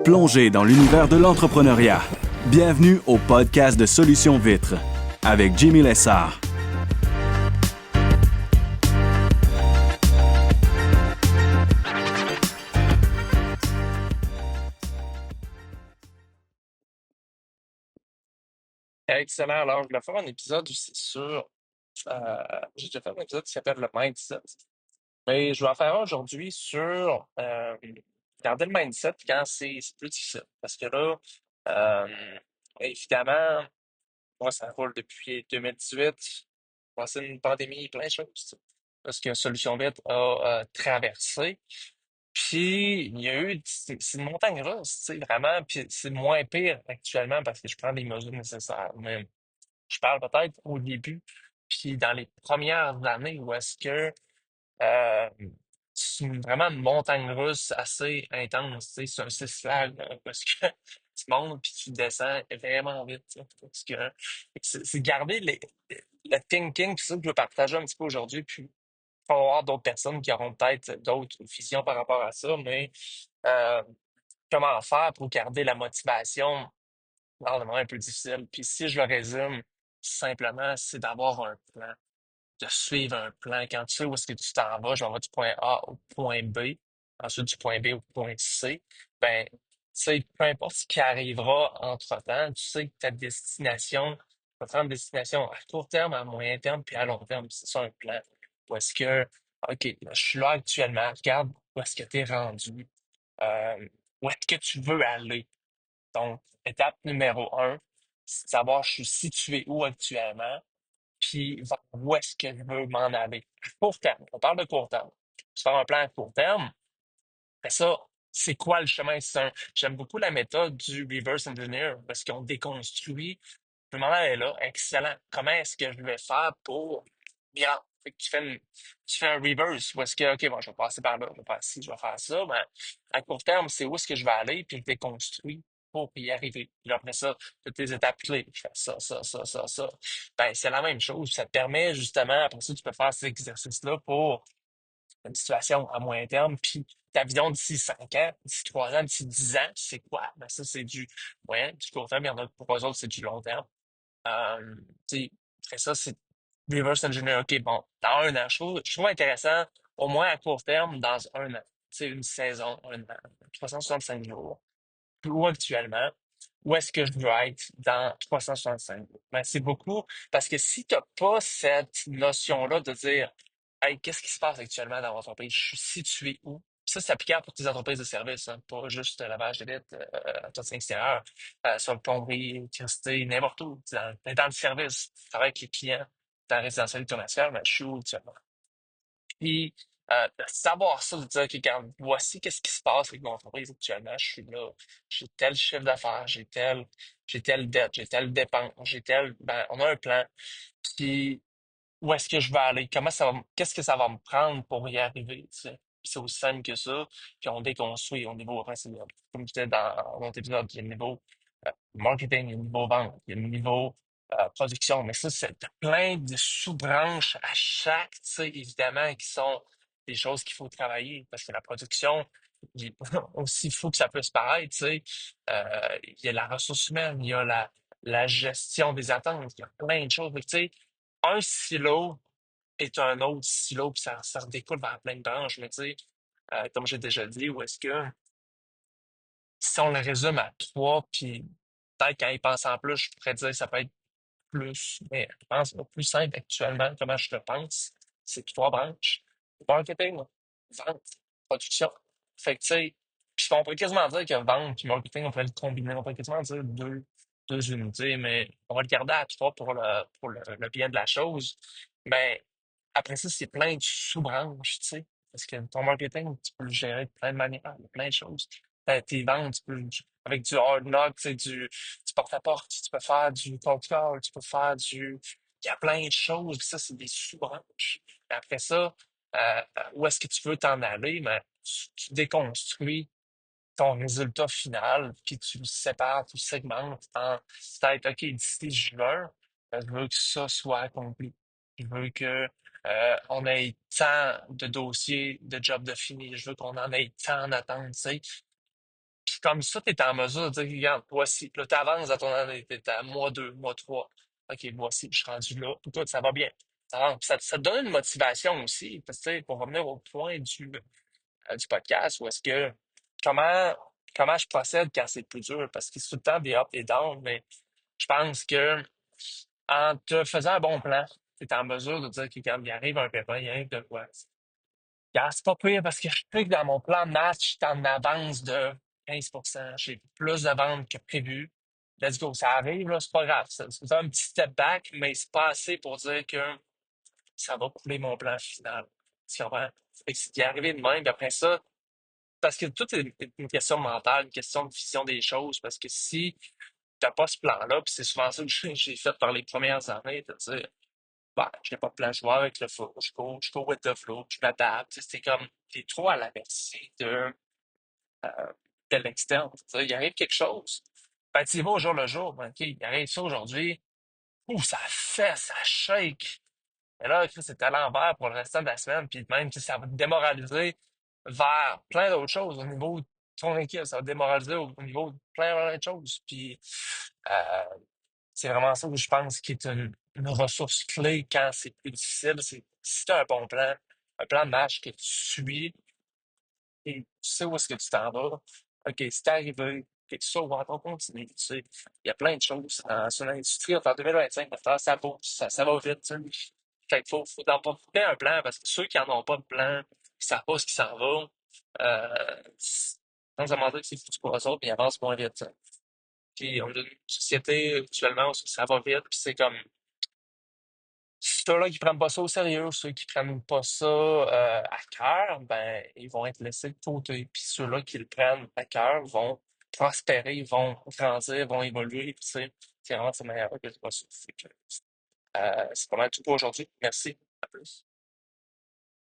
Plongez dans l'univers de l'entrepreneuriat. Bienvenue au podcast de Solutions Vitres avec Jimmy Lessard. Excellent. Alors, je vais faire un épisode aussi sur. J'ai déjà fait un épisode qui s'appelle le mindset. Mais je vais en faire un aujourd'hui sur garder le mindset quand c'est plus difficile. Parce que là, évidemment, moi, ça roule depuis 2018. C'est une pandémie, plein de choses. Tu sais. Parce que Solution Vite a traversé. Puis, il y a eu, c'est une montagne russe, tu sais, vraiment. Puis, c'est moins pire actuellement parce que je prends les mesures nécessaires. Mais je parle peut-être au début, puis dans les premières années où est-ce que euh, vraiment une montagne russe assez intense, tu sais, c'est un six flags, parce que tu montes puis tu descends vraiment vite. Tu sais, parce que c'est garder le thinking, puis ça que je veux partager un petit peu aujourd'hui, puis il va y avoir d'autres personnes qui auront peut-être d'autres visions par rapport à ça, mais euh, comment faire pour garder la motivation dans le moment un peu difficile. Puis si je le résume, simplement, c'est d'avoir un plan, de suivre un plan. Quand tu sais où est-ce que tu t'en vas, je m'en vais du point A au point B, ensuite du point B au point C, ben, tu sais, peu importe ce qui arrivera entre-temps, tu sais que ta destination, tu vas faire une destination à court terme, à moyen terme, puis à long terme. C'est ça un plan. Où est-ce que, OK, là, je suis là actuellement, regarde où est-ce que tu es rendu, où est-ce que tu veux aller. Donc, étape numéro un, c'est de savoir je suis situé où actuellement, puis vers où est-ce que je veux m'en aller. À court terme, on parle de court terme. Se faire un plan à court terme, mais ça, c'est quoi le chemin? J'aime beaucoup la méthode du reverse engineer parce qu'on déconstruit. Je m'en aller là, excellent. Comment est-ce que je vais faire pour bien? Fait que tu fais un reverse où est-ce que, OK, bon, je vais passer par là, je vais faire ci, je vais faire ça. Ben, à court terme, c'est où est-ce que je vais aller, puis je déconstruis pour y arriver. Puis après ça, toutes les étapes clés. Je fais ça. Ben, c'est la même chose. Ça te permet justement, après ça, tu peux faire cet exercice-là pour une situation à moyen terme, puis ta vision d'ici 5 ans, d'ici 3 ans, d'ici 10 ans, c'est quoi? Ben, ça, c'est du moyen, du court terme, il y en a pour eux autres, c'est du long terme. Tu sais, après ça, c'est reverse engineer. OK, bon, dans un an, je trouve intéressant, au moins à court terme, dans un an. Tu sais, une saison, un an, 365 jours. Où actuellement, où est-ce que je veux être dans 365 jours? Ben, c'est beaucoup, parce que si tu n'as pas cette notion-là de dire, hey, qu'est-ce qui se passe actuellement dans votre entreprise? Je suis situé où? Ça, c'est applicable pour tes entreprises de services, hein, pas juste lavage de vitres, entretien extérieur, sur le plomberie, électricité, n'importe où. Dans le service, tu travailles avec les clients, dans la résidentiel et commercial, mais je suis où actuellement? Puis, de savoir ça, de dire, OK, regarde, voici qu'est-ce qui se passe avec mon entreprise actuellement. Je suis là, j'ai tel chiffre d'affaires, j'ai telle dette, j'ai telle dépense, ben, on a un plan. Puis, où est-ce que je vais aller? Qu'est-ce que ça va me prendre pour y arriver, tu sais? Puis c'est aussi simple que ça. Puis on déconstruit au niveau, après, comme je disais dans notre épisode, il y a le niveau marketing, il y a le niveau vente, il y a le niveau production. Mais ça, c'est t'as plein de sous-branches à chaque, tu sais, évidemment, qui sont des choses qu'il faut travailler. Parce que la production, aussi fou que ça peut se paraître, tu sais, il y a la ressource humaine, il y a la gestion des attentes, il y a plein de choses. Mais tu sais, un silo est un autre silo, puis ça se découle vers plein de branches. Mais tu sais, comme j'ai déjà dit, où est-ce que si on le résume à trois, puis peut-être quand il pense en plus, je pourrais dire que ça peut être plus, mais je pense au plus simple actuellement, comment je le pense, c'est trois branches. Marketing, vente, production. Fait que tu sais, puis on pourrait quasiment dire que vente et marketing, on pourrait le combiner, on pourrait quasiment dire deux unités, mais on va le garder à trois pour le bien de la chose. Mais après ça, c'est plein de sous-branches, tu sais. Parce que ton marketing, tu peux le gérer de plein de manières, de plein de choses. Tes ventes, avec du hard knock, tu sais, du porte-à-porte, tu peux faire du cold call, tu peux faire il y a plein de choses, puis ça, c'est des sous-branches. Après ça, où est-ce que tu veux t'en aller? Mais tu déconstruis ton résultat final, puis tu le sépares, tu le segmentes en peut-être, OK, d'ici juin, je veux que ça soit accompli. Je veux que on ait tant de dossiers, de jobs de fini. Je veux qu'on en ait tant en attente, tu sais. comme ça, tu es en mesure de dire, regarde, voici, là, tu avances dans ton année, tu es à mois 2, mois 3. OK, voici, je suis rendu là. Pour toi, ça va bien. Ça, ça te donne une motivation aussi. Parce que, tu sais, pour revenir au point du podcast, où est-ce que, comment, comment je procède quand c'est plus dur? Parce que c'est tout le temps des ups et downs, mais je pense que en te faisant un bon plan, tu es en mesure de dire que quand il arrive un pépin, il arrive de quoi? Yeah, c'est pas pire parce que je sais que dans mon plan de match, je suis en avance de 15%. J'ai plus de ventes que prévu. Let's go, ça arrive, là, c'est pas grave. C'est un petit step back, mais c'est pas assez pour dire que ça va couler mon plan final. Tu comprends? Fait que c'est arrivé de même, puis après ça, parce que tout est une question mentale, une question de vision des choses, parce que si t'as pas ce plan-là, puis c'est souvent ça que j'ai fait par les premières années, de dire, bah, je n'ai pas de plan, je vais avec le flow, je go with the flow, je m'adapte. Tu sais, c'est comme, t'es trop à la merci de l'externe. Tu sais, il arrive quelque chose, ben, tu y vas au jour le jour, ben, OK, il arrive ça aujourd'hui, ouh, ça fait, ça shake. Et là, Chris, c'est à l'envers pour le restant de la semaine, puis même, tu sais, ça va te démoraliser vers plein d'autres choses au niveau de ton équipe, ça va te démoraliser au niveau de plein de choses. Puis, euh, c'est vraiment ça que je pense qui est une ressource clé quand c'est plus difficile. C'est si tu as un plan de match que tu suis et tu sais où est-ce que tu t'en vas. OK, c'est arrivé, quelque chose va continuer. Tu sais, il y a plein de choses sur l'industrie. En 2025, maintenant, ça bouge, ça va vite. Tu sais. Fait qu'il faut d'en profiter un plan parce que ceux qui n'en ont pas de plan, qui savent pas ce qui s'en va, sans demander que c'est foutu pour eux autres, mais ils avancent moins vite. Tu sais. Puis on a une société actuellement où ça va vite, puis c'est comme ceux-là qui prennent pas ça au sérieux, ceux qui prennent pas ça à cœur, ben ils vont être laissés de côté. Puis ceux-là qui le prennent à cœur vont prospérer, vont grandir, vont évoluer. Puis c'est vraiment ça meilleur que je vois ça. Fait que, c'est pas mal tout pour aujourd'hui. Merci. À plus.